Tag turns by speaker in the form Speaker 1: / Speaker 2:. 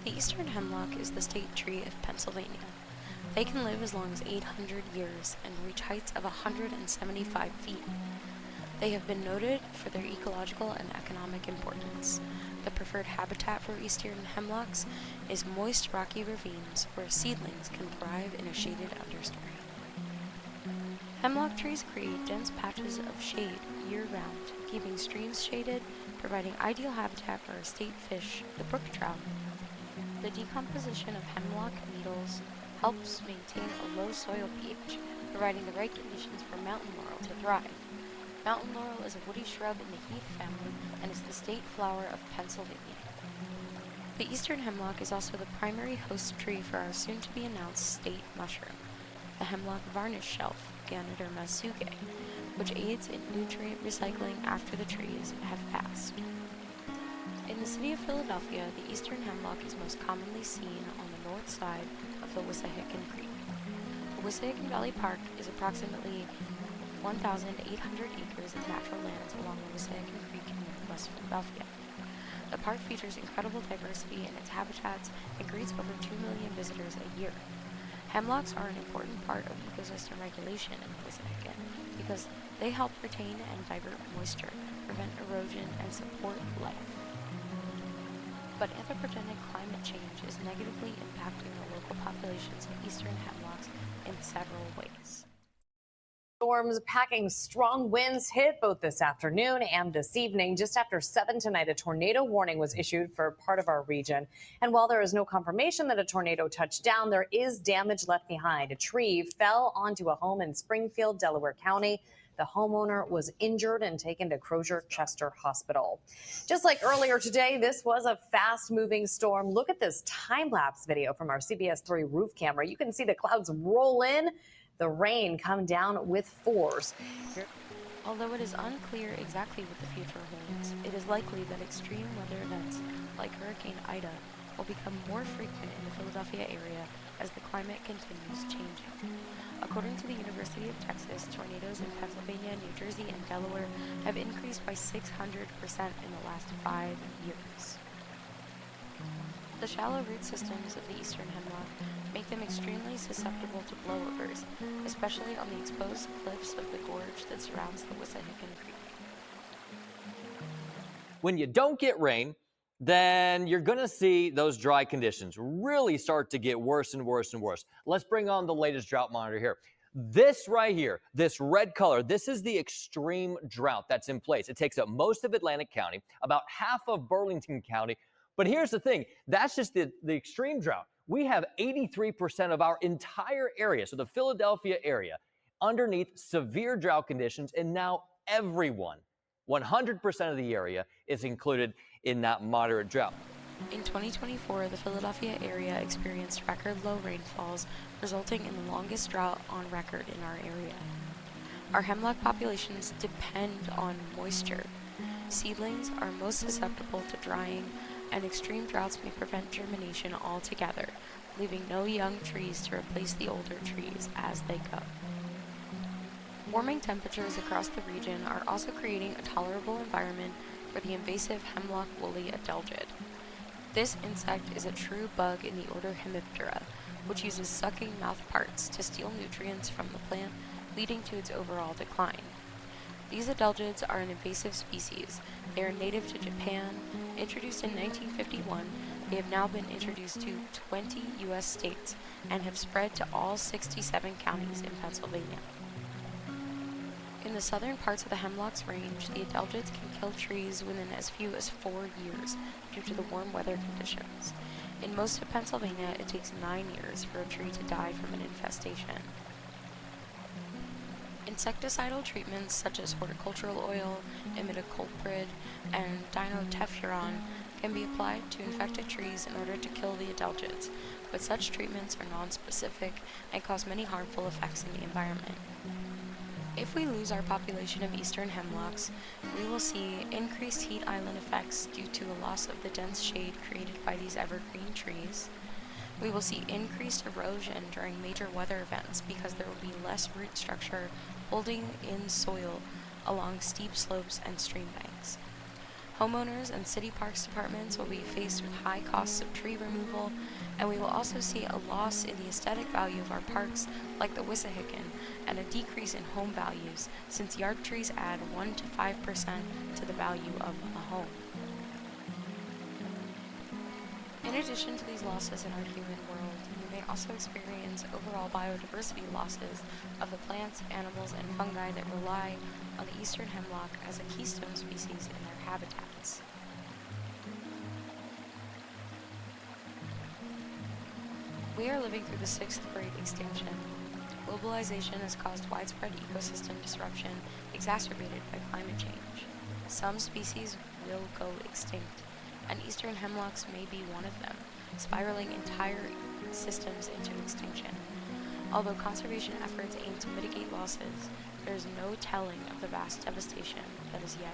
Speaker 1: The Eastern Hemlock is the state tree of Pennsylvania. They can live as long as 800 years and reach heights of 175 feet. They have been noted for their ecological and economic importance. The preferred habitat for Eastern hemlocks is moist rocky ravines where seedlings can thrive in a shaded understory. Hemlock trees create dense patches of shade year-round, keeping streams shaded, providing ideal habitat for our state fish, the brook trout. The decomposition of hemlock needles helps maintain a low soil pH, providing the right conditions for mountain laurel to thrive. Mountain laurel is a woody shrub in the heath family and is the state flower of Pennsylvania. The Eastern hemlock is also the primary host tree for our soon-to-be-announced state mushroom, the hemlock varnish shelf, Ganoderma tsugae, which aids in nutrient recycling after the trees have passed. In the city of Philadelphia, the Eastern hemlock is most commonly seen on the north side of the Wissahickon Creek. The Wissahickon Valley Park is approximately 1,800 acres of natural lands along the Wissahickon Creek in northwest Philadelphia. The park features incredible diversity in its habitats and greets over 2 million visitors a year. Hemlocks are an important part of ecosystem regulation in the Wissahickon because they help retain and divert moisture, prevent erosion, and support life. But anthropogenic climate change is negatively impacting the local populations of eastern hemlocks in several ways.
Speaker 2: Storms packing strong winds hit both this afternoon and this evening. Just after 7 tonight, a tornado warning was issued for part of our region. And while there is no confirmation that a tornado touched down, there is damage left behind. A tree fell onto a home in Springfield, Delaware County. The homeowner was injured and taken to Crozier Chester Hospital. Just like earlier today, this was a fast-moving storm. Look at this time-lapse video from our CBS 3 roof camera. You can see the clouds roll in, the rain come down with force.
Speaker 1: Although it is unclear exactly what the future holds, it is likely that extreme weather events like Hurricane Ida will become more frequent in the Philadelphia area as the climate continues changing. According to the University of Texas, tornadoes in Pennsylvania, New Jersey, and Delaware have increased by 600% in the last 5 years. The shallow root systems of the eastern hemlock make them extremely susceptible to blowovers, especially on the exposed cliffs of the gorge that surrounds the Wissahickon Creek.
Speaker 3: When you don't get rain, then you're going to see those dry conditions really start to get worse and worse and worse. Let's bring on the latest drought monitor here. This right here, this red color, this is the extreme drought that's in place. It takes up most of Atlantic County, about half of Burlington County. But here's the thing, that's just the extreme drought. We have 83% of our entire area, so the Philadelphia area, underneath severe drought conditions, and now everyone, 100% of the area, is included in that moderate drought.
Speaker 1: In 2024, the Philadelphia area experienced record low rainfalls, resulting in the longest drought on record in our area. Our hemlock populations depend on moisture. Seedlings are most susceptible to drying, and extreme droughts may prevent germination altogether, leaving no young trees to replace the older trees as they go. Warming temperatures across the region are also creating a tolerable environment for the invasive hemlock woolly adelgid. This insect is a true bug in the order Hemiptera, which uses sucking mouth parts to steal nutrients from the plant, leading to its overall decline. These adelgids are an invasive species. They are native to Japan. Introduced in 1951, they have now been introduced to 20 U.S. states and have spread to all 67 counties in Pennsylvania. In the southern parts of the hemlock's range, the adelgids can kill trees within as few as 4 years due to the warm weather conditions. In most of Pennsylvania, it takes 9 years for a tree to die from an infestation. Insecticidal treatments such as horticultural oil, imidacloprid, and dinoteffuron can be applied to infected trees in order to kill the adelgids, but such treatments are nonspecific and cause many harmful effects in the environment. If we lose our population of eastern hemlocks, we will see increased heat island effects due to a loss of the dense shade created by these evergreen trees. We will see increased erosion during major weather events because there will be less root structure holding in soil along steep slopes and stream banks. Homeowners and city parks departments will be faced with high costs of tree removal, and we will also see a loss in the aesthetic value of our parks like the Wissahickon, and a decrease in home values since yard trees add 1 to 5% to the value of a home. In addition to these losses in our human world, we may also experience overall biodiversity losses of the plants, animals, and fungi that rely on the eastern hemlock as a keystone species in their habitats. We are living through the 6th great extinction. Globalization has caused widespread ecosystem disruption exacerbated by climate change. Some species will go extinct, and eastern hemlocks may be one of them, spiraling entire systems into extinction. Although conservation efforts aim to mitigate losses, there is no telling of the vast devastation that is yet